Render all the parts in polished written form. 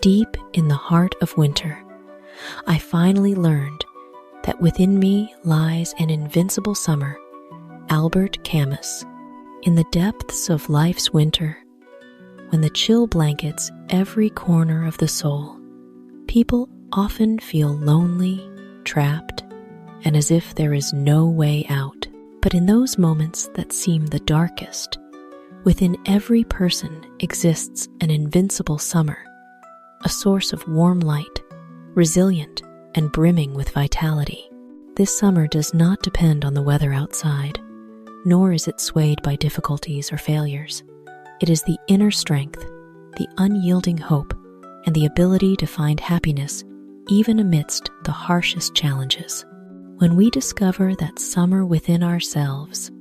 deep in the heart of winter, I finally learned that within me lies an invincible summer. Albert Camus. In the depths of life's winter, when the chill blankets every corner of the soul, people often feel lonely, trapped, and as if there is no way out. But in those moments that seem the darkest, within every person exists an invincible summer, a source of warm light, resilient and brimming with vitality. This summer does not depend on the weather outside, nor is it swayed by difficulties or failures. It is the inner strength, the unyielding hope, and the ability to find happiness even amidst the harshest challenges. When we discover that summer within ourselves,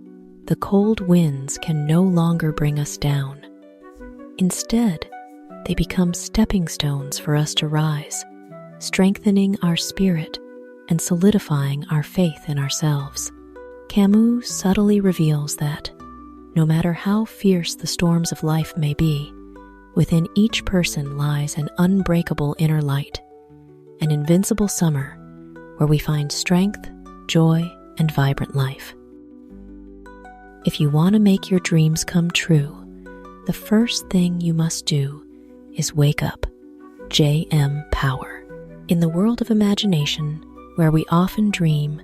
the cold winds can no longer bring us down. Instead, they become stepping stones for us to rise, strengthening our spirit and solidifying our faith in ourselves. Camus subtly reveals that, no matter how fierce the storms of life may be, within each person lies an unbreakable inner light, an invincible summer where we find strength, joy, and vibrant life. If you want to make your dreams come true, the first thing you must do is wake up. J.M. Power. In the world of imagination, where we often dream,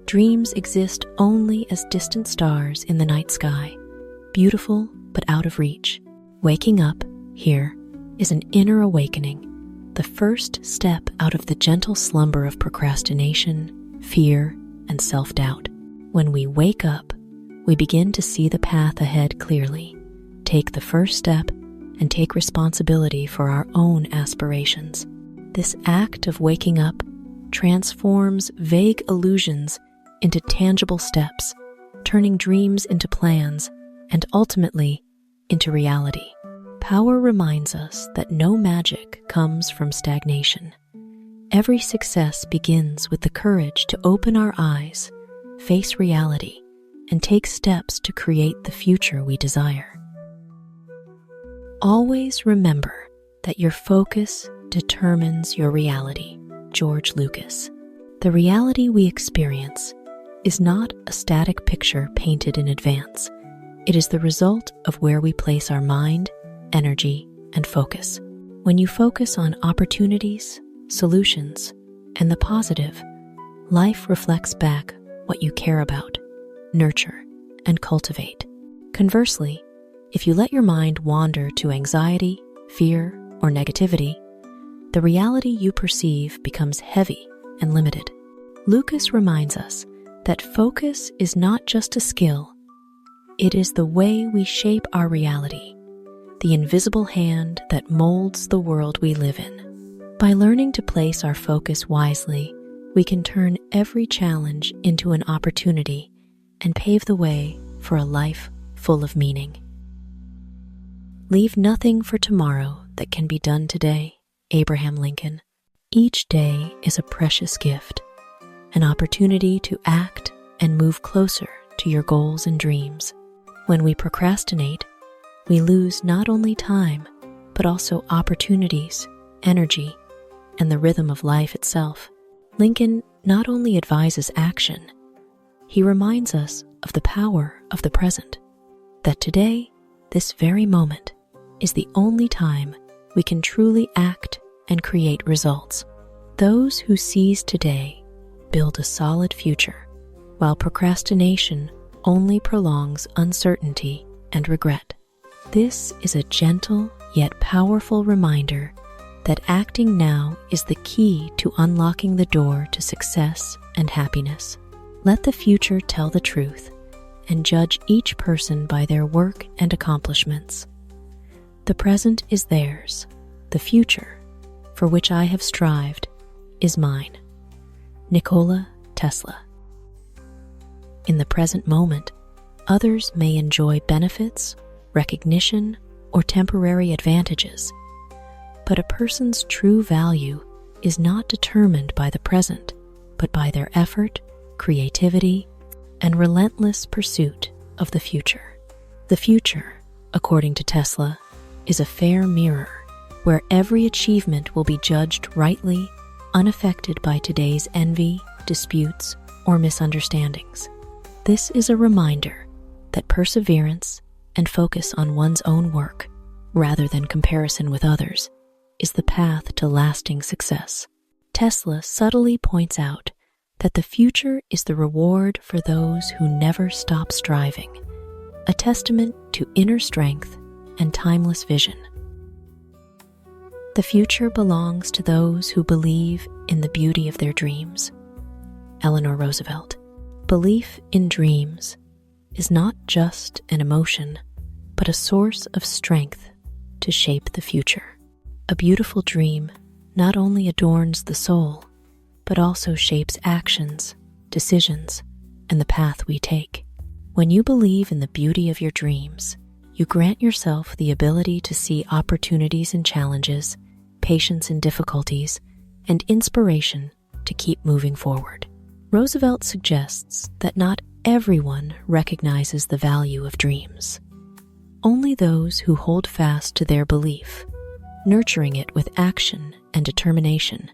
dreams exist only as distant stars in the night sky, beautiful but out of reach. Waking up, here, is an inner awakening, the first step out of the gentle slumber of procrastination, fear, and self-doubt. When we wake up, we begin to see the path ahead clearly, take the first step, and take responsibility for our own aspirations. This act of waking up transforms vague illusions into tangible steps, turning dreams into plans, and ultimately into reality. Power reminds us that no magic comes from stagnation. Every success begins with the courage to open our eyes, face reality, and take steps to create the future we desire. Always remember that your focus determines your reality. George Lucas. The reality we experience is not a static picture painted in advance. It is the result of where we place our mind, energy, and focus. When you focus on opportunities, solutions, and the positive, life reflects back what you care about, nurture, and cultivate. Conversely, if you let your mind wander to anxiety, fear, or negativity, the reality you perceive becomes heavy and limited. Lucas reminds us that focus is not just a skill, it is the way we shape our reality, the invisible hand that molds the world we live in. By learning to place our focus wisely, we can turn every challenge into an opportunity and pave the way for a life full of meaning. Leave nothing for tomorrow that can be done today. Abraham Lincoln. Each day is a precious gift, an opportunity to act and move closer to your goals and dreams. When we procrastinate, we lose not only time, but also opportunities, energy, and the rhythm of life itself. Lincoln not only advises action, he reminds us of the power of the present, that today, this very moment, is the only time we can truly act and create results. Those who seize today build a solid future, while procrastination only prolongs uncertainty and regret. This is a gentle yet powerful reminder that acting now is the key to unlocking the door to success and happiness. Let the future tell the truth and judge each person by their work and accomplishments. The present is theirs. The future, for which I have strived, is mine. Nikola Tesla. In the present moment, others may enjoy benefits, recognition, or temporary advantages, but a person's true value is not determined by the present, but by their effort, creativity, and relentless pursuit of the future. The future, according to Tesla, is a fair mirror, where every achievement will be judged rightly, unaffected by today's envy, disputes, or misunderstandings. This is a reminder that perseverance and focus on one's own work, rather than comparison with others, is the path to lasting success. Tesla subtly points out that the future is the reward for those who never stop striving, a testament to inner strength and timeless vision. The future belongs to those who believe in the beauty of their dreams. Eleanor Roosevelt. Belief in dreams is not just an emotion, but a source of strength to shape the future. A beautiful dream not only adorns the soul, but also shapes actions, decisions, and the path we take. When you believe in the beauty of your dreams, you grant yourself the ability to see opportunities in challenges, patience in difficulties, and inspiration to keep moving forward. Roosevelt suggests that not everyone recognizes the value of dreams. Only those who hold fast to their belief, nurturing it with action and determination,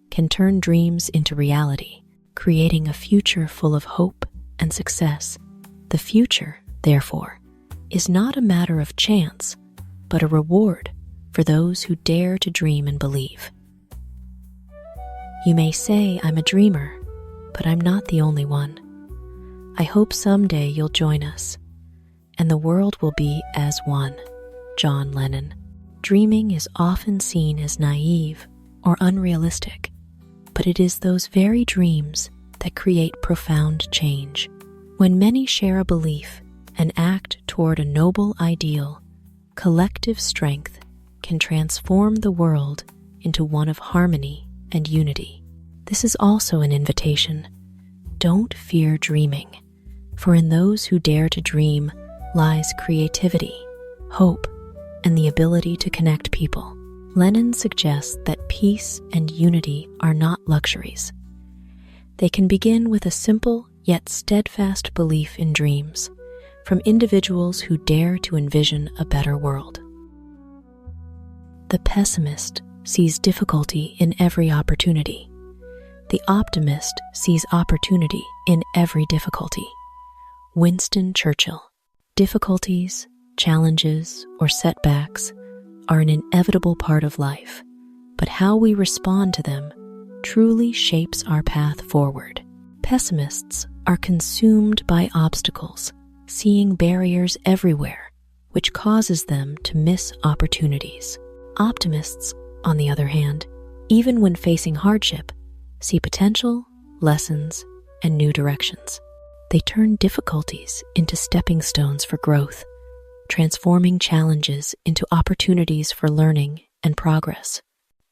can turn dreams into reality, creating a future full of hope and success. The future, therefore, is not a matter of chance, but a reward for those who dare to dream and believe. You may say I'm a dreamer, but I'm not the only one. I hope someday you'll join us, and the world will be as one. John Lennon. Dreaming is often seen as naive or unrealistic, but it is those very dreams that create profound change. When many share a belief and act toward a noble ideal, collective strength can transform the world into one of harmony and unity. This is also an invitation. Don't fear dreaming, for in those who dare to dream lies creativity, hope, and the ability to connect people. Lennon suggests that peace and unity are not luxuries. They can begin with a simple yet steadfast belief in dreams from individuals who dare to envision a better world. The pessimist sees difficulty in every opportunity. The optimist sees opportunity in every difficulty. Winston Churchill. Difficulties, challenges, or setbacks are an inevitable part of life, but how we respond to them truly shapes our path forward. Pessimists are consumed by obstacles, seeing barriers everywhere, which causes them to miss opportunities. Optimists, on the other hand, even when facing hardship, see potential, lessons, and new directions. They turn difficulties into stepping stones for growth, transforming challenges into opportunities for learning and progress.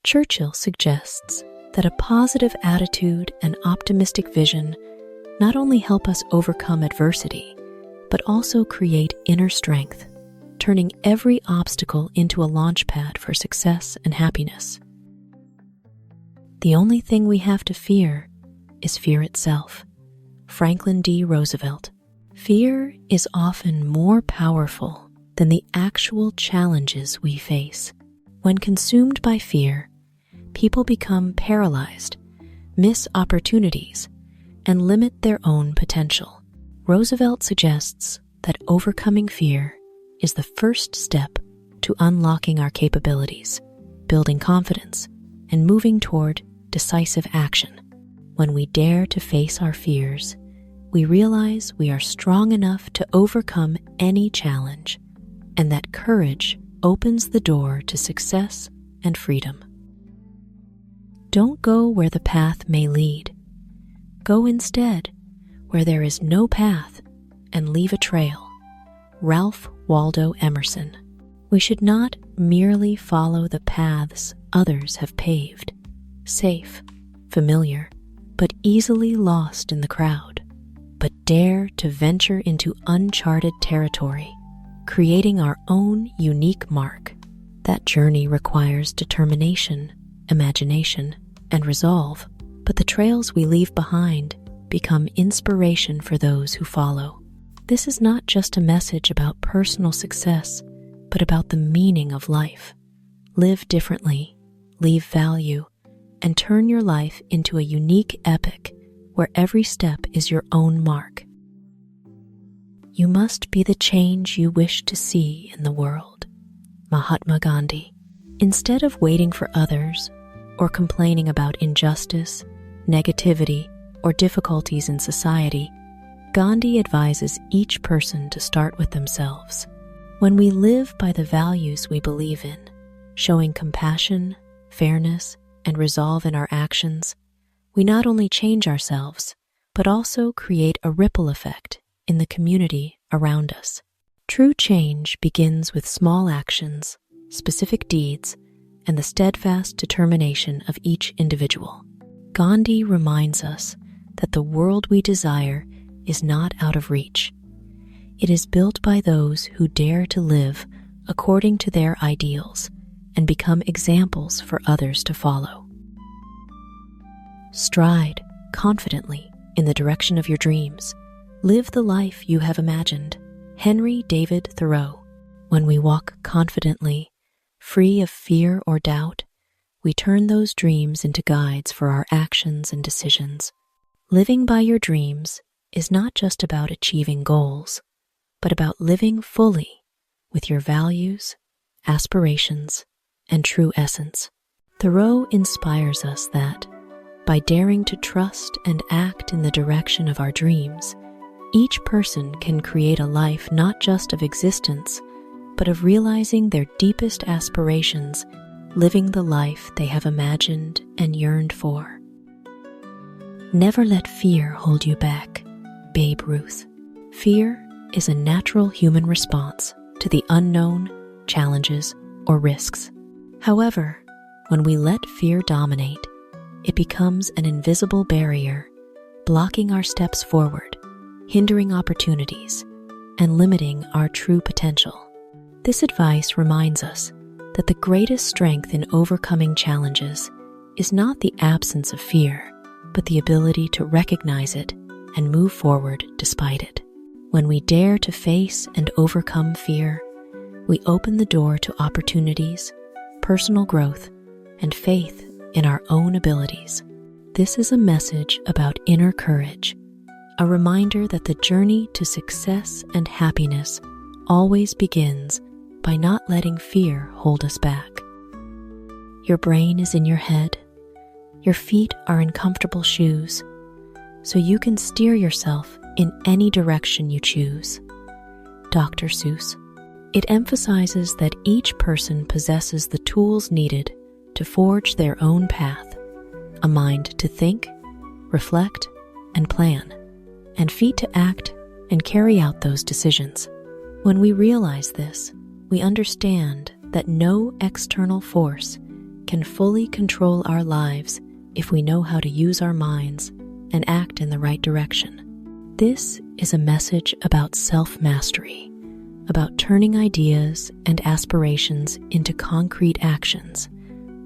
Churchill suggests that a positive attitude and optimistic vision not only help us overcome adversity, but also create inner strength, turning every obstacle into a launchpad for success and happiness. The only thing we have to fear is fear itself. Franklin D. Roosevelt. Fear is often more powerful than the actual challenges we face. When consumed by fear, people become paralyzed, miss opportunities, and limit their own potential. Roosevelt suggests that overcoming fear is the first step to unlocking our capabilities, building confidence, and moving toward decisive action. When we dare to face our fears, we realize we are strong enough to overcome any challenge, and that courage opens the door to success and freedom. Don't go where the path may lead. Go instead where there is no path and leave a trail. Ralph Waldo Emerson. We should not merely follow the paths others have paved, safe, familiar, but easily lost in the crowd, but dare to venture into uncharted territory, creating our own unique mark. That journey requires determination, imagination, and resolve, but the trails we leave behind become inspiration for those who follow. This is not just a message about personal success, but about the meaning of life. Live differently, leave value, and turn your life into a unique epic where every step is your own mark. You must be the change you wish to see in the world. Mahatma Gandhi. Instead of waiting for others or complaining about injustice, negativity, or difficulties in society, Gandhi advises each person to start with themselves. When we live by the values we believe in, showing compassion, fairness, and resolve in our actions, we not only change ourselves, but also create a ripple effect in the community around us. True change begins with small actions, specific deeds, and the steadfast determination of each individual. Gandhi reminds us that the world we desire is not out of reach. It is built by those who dare to live according to their ideals and become examples for others to follow. Stride confidently in the direction of your dreams. Live the life you have imagined. Henry David Thoreau. When we walk confidently, free of fear or doubt, we turn those dreams into guides for our actions and decisions. Living by your dreams is not just about achieving goals, but about living fully with your values, aspirations, and true essence. Thoreau inspires us that, by daring to trust and act in the direction of our dreams, each person can create a life not just of existence, but of realizing their deepest aspirations, living the life they have imagined and yearned for. Never let fear hold you back, Babe Ruth. Fear is a natural human response to the unknown, challenges, or risks. However, when we let fear dominate, it becomes an invisible barrier, blocking our steps forward, hindering opportunities, and limiting our true potential. This advice reminds us that the greatest strength in overcoming challenges is not the absence of fear, but the ability to recognize it and move forward despite it. When we dare to face and overcome fear, we open the door to opportunities, personal growth, and faith in our own abilities. This is a message about inner courage, a reminder that the journey to success and happiness always begins by not letting fear hold us back. Your brain is in your head, your feet are in comfortable shoes, so you can steer yourself in any direction you choose. Dr. Seuss. It emphasizes that each person possesses the tools needed to forge their own path, a mind to think, reflect, and plan, and feet to act and carry out those decisions. When we realize this, we understand that no external force can fully control our lives if we know how to use our minds and act in the right direction. This is a message about self-mastery, about turning ideas and aspirations into concrete actions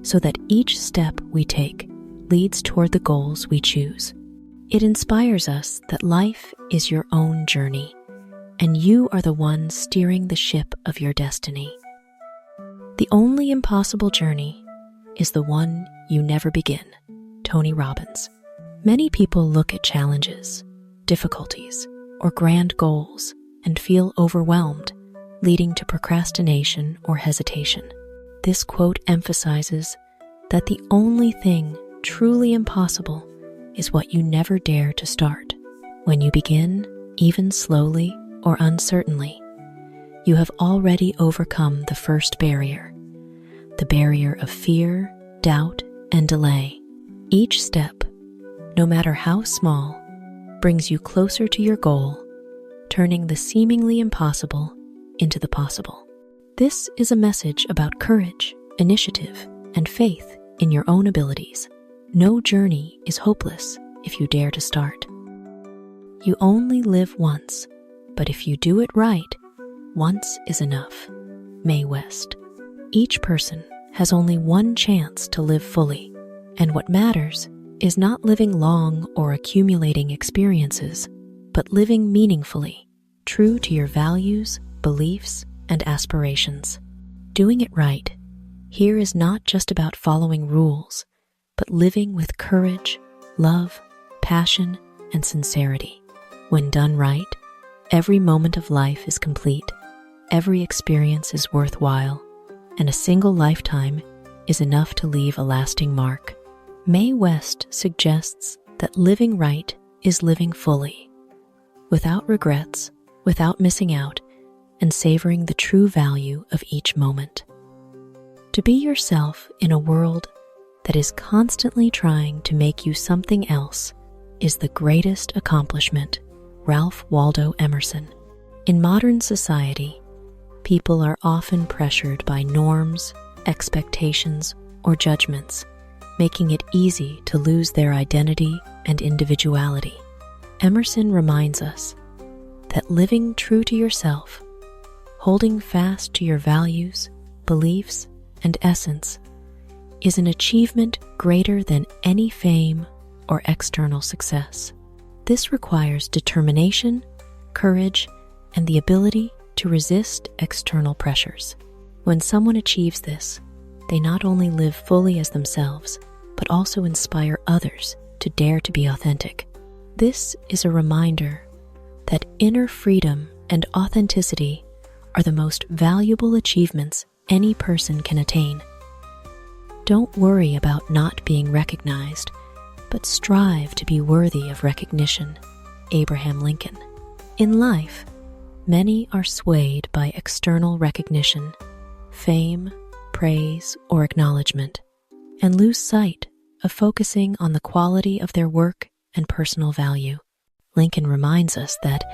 so that each step we take leads toward the goals we choose. It inspires us that life is your own journey, and you are the one steering the ship of your destiny. The only impossible journey is the one you never begin. Tony Robbins. Many people look at challenges, difficulties, or grand goals and feel overwhelmed, leading to procrastination or hesitation. This quote emphasizes that the only thing truly impossible is what you never dare to start. When you begin, even slowly or uncertainly, you have already overcome the first barrier, the barrier of fear, doubt, and delay. Each step, no matter how small, brings you closer to your goal, turning the seemingly impossible into the possible. This is a message about courage, initiative, and faith in your own abilities. No journey is hopeless if you dare to start. You only live once, but if you do it right, once is enough. Mae West. Each person has only one chance to live fully, and what matters is not living long or accumulating experiences, but living meaningfully, true to your values, beliefs, and aspirations. Doing it right, Here is not just about following rules, but living with courage, love, passion, and sincerity. When done right, every moment of life is complete, every experience is worthwhile, and a single lifetime is enough to leave a lasting mark. Mae West suggests that living right is living fully, without regrets, without missing out, and savoring the true value of each moment. To be yourself in a world that is constantly trying to make you something else is the greatest accomplishment. Ralph Waldo Emerson. In modern society, people are often pressured by norms, expectations, or judgments, making it easy to lose their identity and individuality. Emerson reminds us that living true to yourself, holding fast to your values, beliefs, and essence is an achievement greater than any fame or external success. This requires determination, courage, and the ability to resist external pressures. When someone achieves this, they not only live fully as themselves, but also inspire others to dare to be authentic. This is a reminder that inner freedom and authenticity are the most valuable achievements any person can attain. Don't worry about not being recognized, but strive to be worthy of recognition. Abraham Lincoln. In life, many are swayed by external recognition, fame, praise, or acknowledgement, and lose sight of focusing on the quality of their work and personal value. Lincoln reminds us that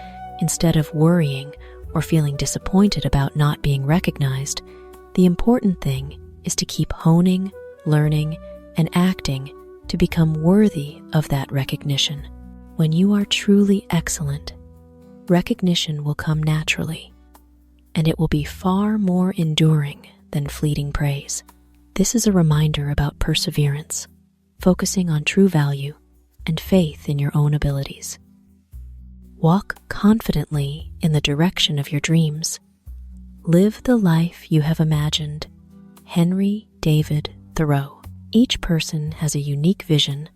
instead of worrying or feeling disappointed about not being recognized, the important thing is to keep honing, learning, and acting to become worthy of that recognition. When you are truly excellent, recognition will come naturally, and it will be far more enduring than fleeting praise. This is a reminder about perseverance, focusing on true value, and faith in your own abilities. Walk confidently in the direction of your dreams. Live the life you have imagined. Henry David Thoreau. Each person has a unique vision,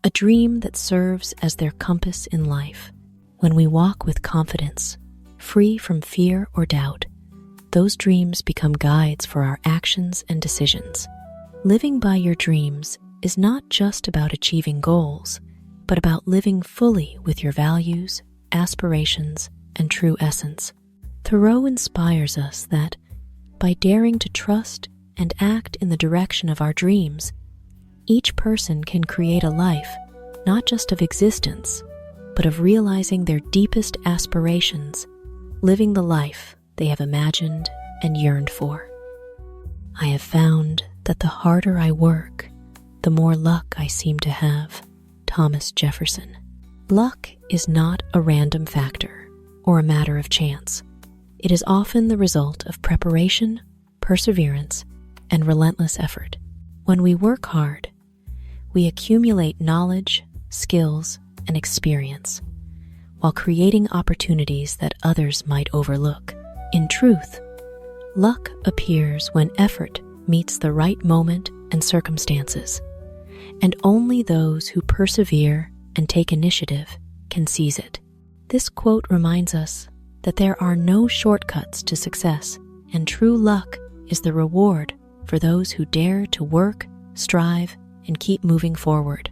a dream that serves as their compass in life. When we walk with confidence, free from fear or doubt, those dreams become guides for our actions and decisions. Living by your dreams is not just about achieving goals, but about living fully with your values, aspirations, and true essence. Thoreau inspires us that by daring to trust and act in the direction of our dreams, each person can create a life not just of existence, but of realizing their deepest aspirations, living the life they have imagined and yearned for. I have found that the harder I work, the more luck I seem to have. Thomas Jefferson. Luck is not a random factor or a matter of chance. It is often the result of preparation, perseverance, and relentless effort. When we work hard, we accumulate knowledge, skills, and experience, while creating opportunities that others might overlook. In truth, luck appears when effort meets the right moment and circumstances, and only those who persevere and take initiative can seize it. This quote reminds us that there are no shortcuts to success, and true luck is the reward for those who dare to work, strive, and keep moving forward.